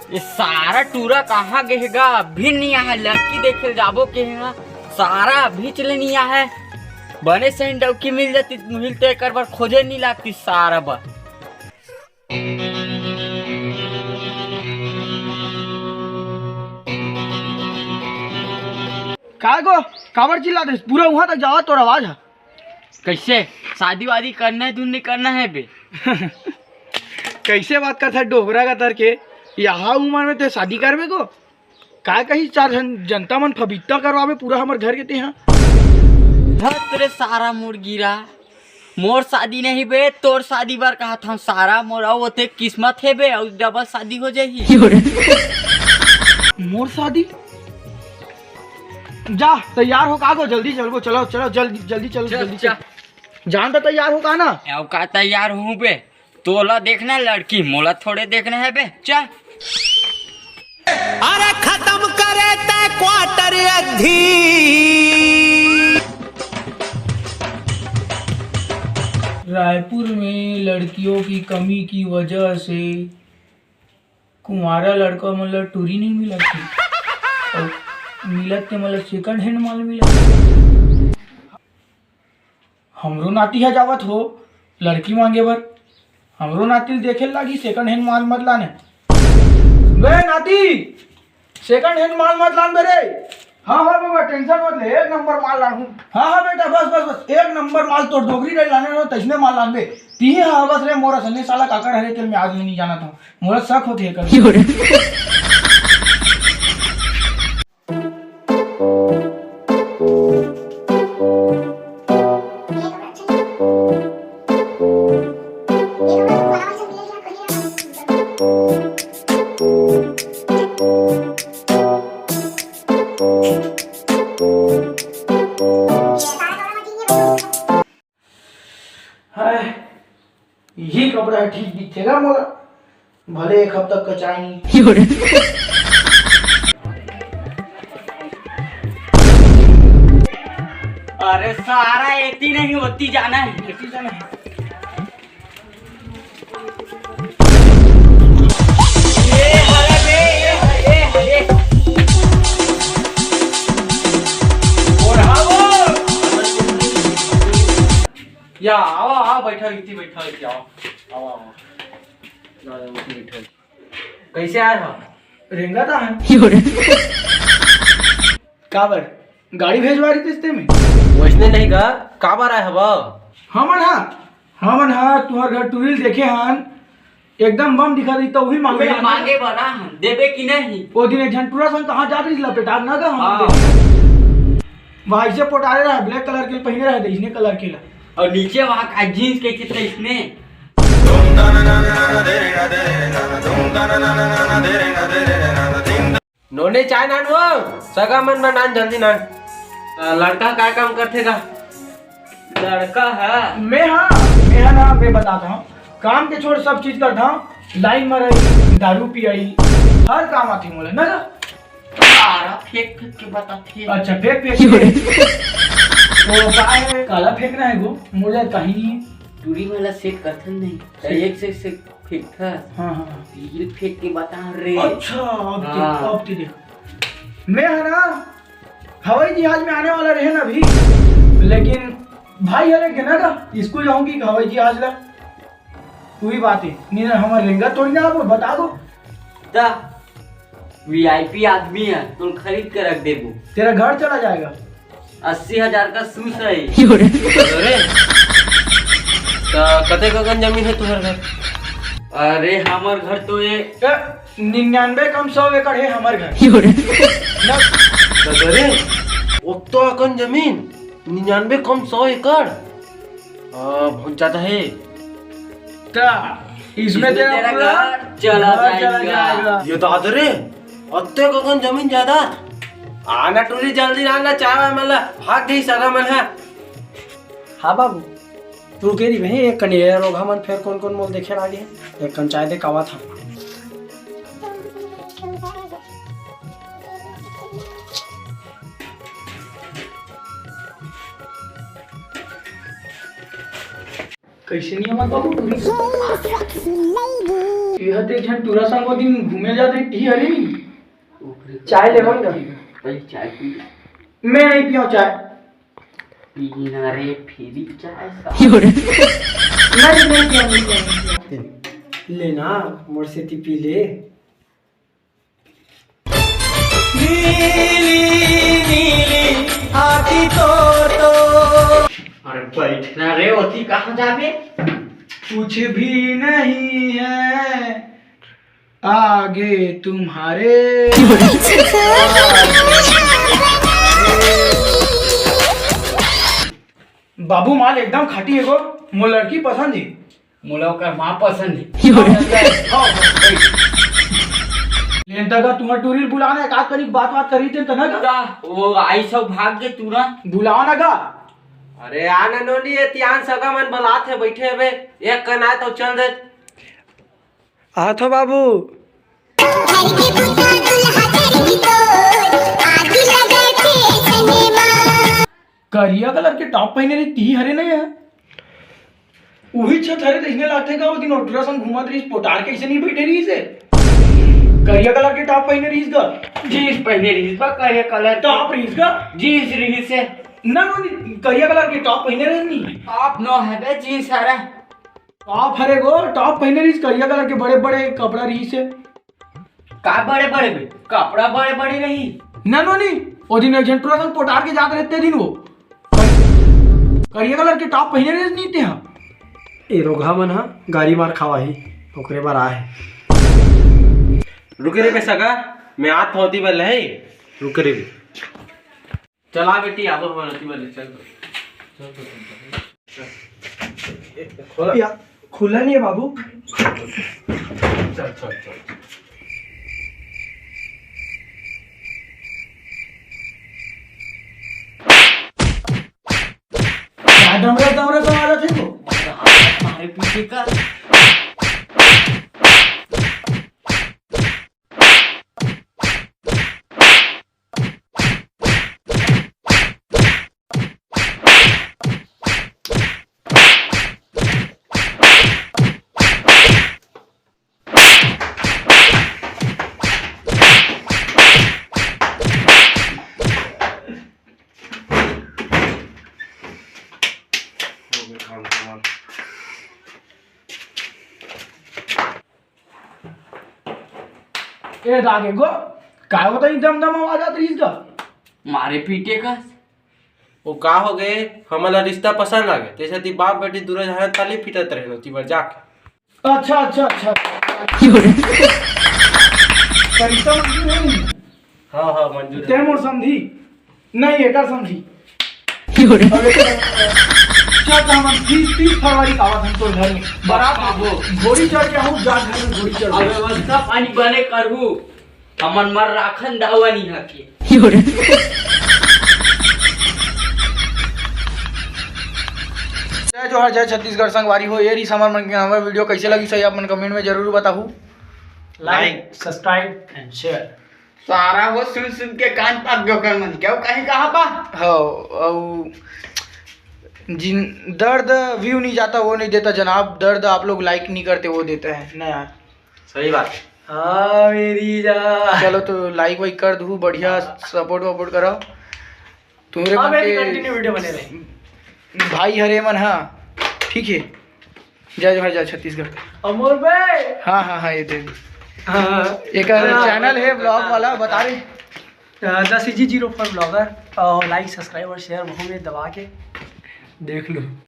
ये सारा टूरा कहाँ गएगा? भी नहीं आया, लड़की देखे जाबो के है सारा अभी चले नहीं आया है। बने से डौकी मिल जाती मिलते एक बार खोजे नहीं लगती सारा बार। काय गो काबर चिल्ला दे पूरा वहां तक जावा तोर आवाज है। कैसे शादी वादी करना है? तू नहीं करना है बे? कैसे बात करता है डोबरा का तर के यहाँ उम्र में ते शादी करवे को काय कही चार जनता मन फबित्ता करवावे पूरा हमार घर के ते यहाँ। तेरे सारा मोर गिरा, मोर शादी नहीं बे, तोर शादी बार कहा था सारा मोर वो थे किस्मत है बे और डबल शादी हो जाएगी। मोर शादी जा तैयार हो कागो जल्दी चलो चलो चलो जल्दी जल्दी चलो जल्दी चल जान तो तैयार हो का ना। का तैयार हूँ बे, तोला देखना है लड़की, मोला थोड़े देखना है बे। चल अरे खत्म करे ते क्वार्टर अधी। रायपुर में लड़कियों की कमी की वजह से कुंवारा लड़का मतलब टूरी नहीं मिला थी और मिलत के मतलब सेकंड हैंड माल मिला। हमरो नाती है जावत हो लड़की मांगे बर, हमरो नाती देखे लागी सेकंड हैंड माल मत लाने बे नाती, सेकंड हैंड माल मत लान बेरे। हाँ हाँ बाबा टेंशन मत ले, एक नंबर माल लाऊं। हाँ हाँ बेटा बस बस बस एक नंबर माल तोड़ डोगरी नहीं लाने नो तस्मे माल लान बे ती। हाँ बस रे मोरा सन्ने साला काकर हरे तेल में आज नहीं जाना था मोरा शक होते कर। यही कपड़ा ठीक दिखेगा मोला, भले एक हफ्ता का चाहिए। अरे सारा एती नहीं होती जाना है, एती जाना है। या आओ आओ बैठो इतनी बैठो इतनी आओ आओ आओ बैठो। कैसे आए हो? रेंगा था है काबर गाड़ी भेजवा रही किस्ते में वैसने नहीं का काबर आए हवा। हमन हा तुम्हार घर टूरिल देखे हन एकदम बम दिखा दी तो वही मांगे मांगे बना हम देबे कि नहीं। वो दिन एक झंटूरा संग कहाँ जा रही लपेटा ना का हम वहां से पोटारे रहा ब्लैक कलर के पहने रहे इसने कलर के ला और नीचे वहाँ का जीन्स के कितने इसने। नोने चाय नान वो सगा मन में नान जल्दी नान। लड़का क्या काम करते का? लड़का है मैं ना मैं बताता हूँ काम के छोड़ सब चीज करता हूँ। लाइन में रही दारू पियाई हर काम आती मोला ना सारा फेंक फेंक के बताती है। अच्छा फेंक फेंक तो काय है काला फेंकना है वो मुझे कहीं नहीं है। दूरी वाला सेट करते नहीं एक से फेंक था। हाँ हाँ रील फेंक के बता रे। अच्छा अब देखो मैं है ना हवाई जहाज में आने वाला रहे ना अभी, लेकिन भाई अरे के ना का स्कूल जाऊंगी हवाई जहाज ला वही बात है नहीं हमारे रेंगा तोड़ी ना आप बता दो। वीआईपी आदमी है तुम खरीद के रख देबो। तेरा घर चला जाएगा 80,000 का सूस है। कते गगन जमीन है तुम्हारे घर? अरे हमार घर तो ये 99 कम 100 एकड़ है हमारे घर। तो अकन जमीन 99 कम 100 एकड़ बहुत ज्यादा है। इसमें तेरा घर चला जाएगा। ये तो आदरे अत्ते गगन जमीन ज्यादा आना टूरी जल्दी आना चाहे मतलब भाग गई सगा मन है। हाँ बाबू तू के दी भाई एक कन्या रोगा मन फिर कौन कौन मोल देखे लागे एक कंचायत दे कावा था। कैसे नहीं हमारे बाबू टूरी यह देख जन टूरा संग वो दिन घूमे जाते टी हरी चाय ले मंगा पहले चाय पी ले। मैं नहीं पियो चाय पीना रे फिर चाय नहीं पियो लेना मोर से ती पी ले अरे बैठना रे होती कहाँ जाबे। कुछ भी नहीं है आगे तुम्हारे बाबू माल एकदम खाटी है गो मोर लड़की पसंद है मोला ओकर माँ पसंद है। लेकिन तक तुम्हारे टूरिल बुलाना है का करी बात करी थे तना का वो आई सब भाग के तुरंत बुलाओ ना का अरे आना नोनी ये त्यान सगा मन बलात है बैठे हवे एक कना तो चल दे हाथ हो बाबू करिया कलर के टॉप पहने रही ती हरे नहीं है वही छत हरे देखने लगते हैं का वो दिन अल्ट्रासाउंड घुमा रही पोटार कैसे नहीं बैठे रही से करिया कलर के टॉप पहने रही इसका जीन्स पहने रही बा करे कलर टॉप रही इसका जीन्स रही से ना नो करिया कलर के टॉप पहने रही नहीं आप नो है बे जीन्स हरा टॉप हरे गो टॉप पहने रही करिया कलर के बड़े बड़े कपड़ा रही से का बड़े बड़े बे कपड़ा बड़े बड़े रही ना नो नहीं वो दिन एक अल्ट्रासाउंड पोटार के जाते रहते दिन वो करिया कलर के टॉप पहने रही नहीं थे हम ए रोगा मन हा गाड़ी मार खावा ही ओकरे बार आए रुके रे बे सगा मैं आत होती बल है रुके रे बे चला बेटी आबो बोलती बोले चल या खुला नहीं है बाबू चल चल चल डमरा डमरा तो आ जाते हो हमारे पीछे का ए दागे गो काय होता एकदम दम आवाज आती है इसका मारे पीटे का वो का हो गए हमारा रिश्ता पसंद आ गए जैसे ती बाप बेटी दूर जहां ताली फिटत रहे ती बार जाके अच्छा अच्छा अच्छा करिश्ता मंजूर नहीं हां हां मंजूर ते है मोर समझी नहीं एकर समझी क्या काम 30 फरवरी का आवाज हमको घर में बारात बाबू घोड़ी चढ़ के हम जाट घर में घोड़ी चढ़ अब व्यवस्था पानी बने करहू हमन मर राखन दावा नहीं हके जय जोहर जय छत्तीसगढ़ संगवारी हो ये रही समर मन के हमारा वीडियो कैसे लगी सही आप मन कमेंट में जरूर बताहू लाइक सब्सक्राइब एंड शेयर सारा वो सुन सुन के कान पाक गयो कर मन क्यों कहीं कहां बा हो औ जिन दर्द व्यू नहीं जाता वो नहीं देता जनाब दर्द आप लोग लाइक नहीं करते वो देते हैं ना यार सही बात हाँ मेरी जा चलो तो लाइक वाइक कर दू बढ़िया सपोर्ट वपोर्ट करो तुम्हारे हाँ मन मेरी के कंटिन्यू वीडियो बने रहे भाई हरे मन हाँ ठीक है जय जोहर जय छत्तीसगढ़ अमोल भाई हाँ हाँ हाँ ये दे दी हाँ एक चैनल है ब्लॉग वाला बता रहे 10 EG 04 ब्लॉगर और लाइक सब्सक्राइब और शेयर मुँह में दबा के देख लो